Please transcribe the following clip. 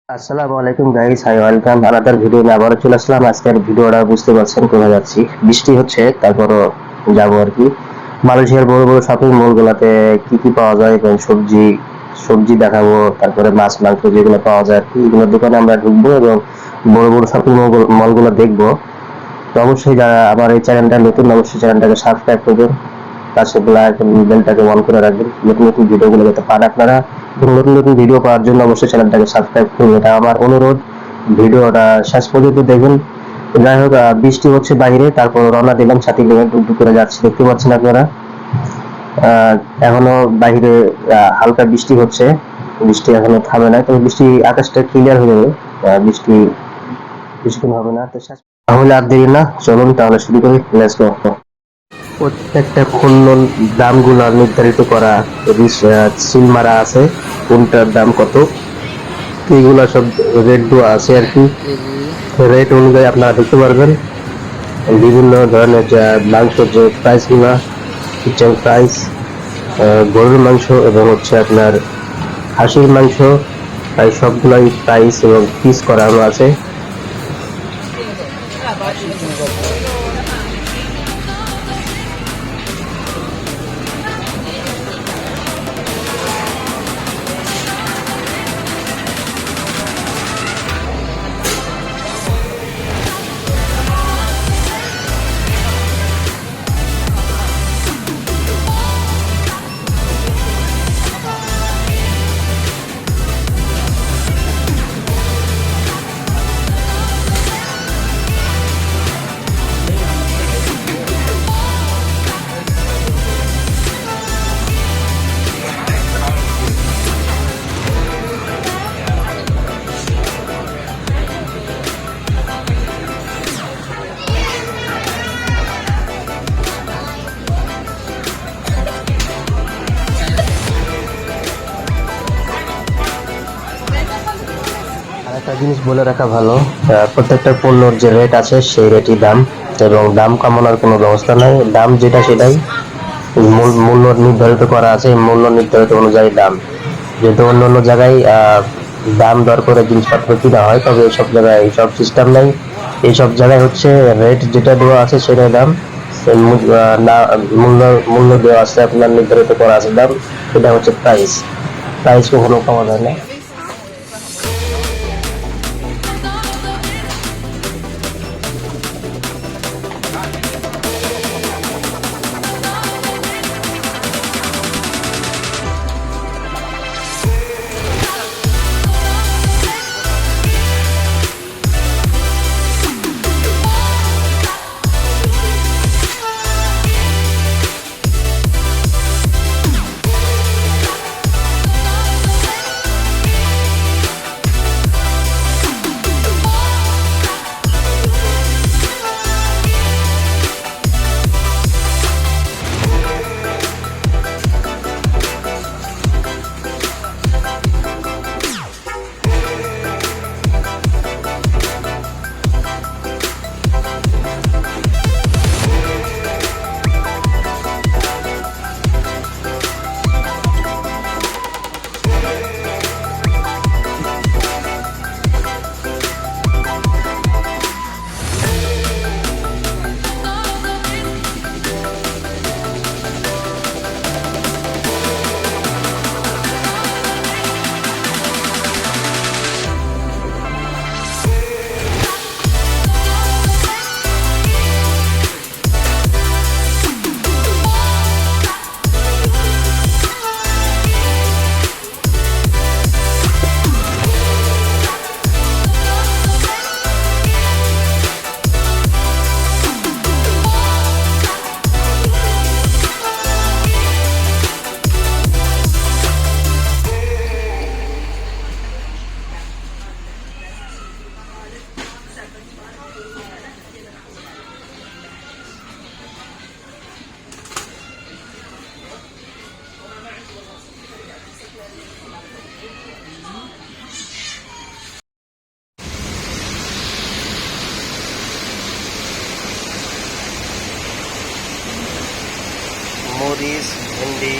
আসসালামু আলাইকুম guys, hi welcome another video নিয়ে আবারও চলে আসলাম। আজকের ভিডিওটা বুঝতে পারছেন কোথায় যাচ্ছি, বৃষ্টি হচ্ছে তারপরও যাবো আর কি। মালয়েশিয়ার বড় বড় শপিং মলগুলোতে কি কি পাওয়া যায় এবং সবজি সবজি দেখাবো, তারপরে মাছ মাংস যেগুলো পাওয়া যায় আর কি, এগুলোর দোকানে আমরা ঢুকবো এবং বড় বড় শপিং মলগুলো দেখবো। তো অবশ্যই যারা আমার এই চ্যানেলটা নতুন, অবশ্যই চ্যানেলটাকে সাবস্ক্রাইব করবেন, পাশে বেলটাকে অন করে রাখবেন নতুন নতুন ভিডিওগুলো যাতে পান আপনারা। এবং নতুন নতুন ভিডিও পাওয়ার জন্য অবশ্যই চ্যানেলটাকে সাবস্ক্রাইব করুন, এটা আমার অনুরোধ। ভিডিওটা শেষ পর্যন্ত দেখুন। যাই হোক, বৃষ্টি হচ্ছে বাইরে, তারপর রওনা দিলাম ছাতি নিয়ে, টুকটুক করে যাচ্ছি, দেখতে পাচ্ছেন আপনারা। আহ, এখনো বাইরে হালকা বৃষ্টি হচ্ছে, বৃষ্টি এখনো থামে নাই, তবে বৃষ্টি আকাশটা ক্লিয়ার হয়ে যাবে। বৃষ্টি বেশিক্ষণ হবে না তো তাহলে আর দেরি না, চলুন তাহলে শুরু করি, লেটস গো। প্রত্যেকটা পণ্যর দামগুলো নির্ধারিত করা, সিল মারা আছে কোনটার দাম কত, এইগুলা সব রেট দেওয়া আছে আর কি। রেট অনুযায়ী আপনারা দেখতে পারবেন বিভিন্ন ধরনের যা মাংসের যে প্রাইস গুলা, চিকেন প্রাইস, গরুর মাংস এবং হচ্ছে আপনার খাসির মাংস, তাই সবগুলাই প্রাইস এবং পিস করানো আছে। আরেকটা জিনিস বলে রাখা ভালো, প্রত্যেকটা পণ্যর যে রেট আছে সেই রেটই দাম, এবং দাম কমানোর কোনো ব্যবস্থা নাই। দাম যেটা সেটাই, মূল্য নির্ধারিত করা আছে, মূল্য নির্ধারিত অনুযায়ী দাম। যেহেতু অন্য অন্য জায়গায় দাম দর করে জিনিসপত্র কিনা হয়, তবে এইসব জায়গায় এইসব সিস্টেম নেই। এইসব জায়গায় হচ্ছে রেট যেটা দেওয়া আছে সেটাই দাম, না মূল্য মূল্য দেওয়া আছে আপনার, নির্ধারিত করা আছে দাম, এটা হচ্ছে প্রাইস। প্রাইস কখনো কমা যায় না। মরিচ, ভেন্ডি,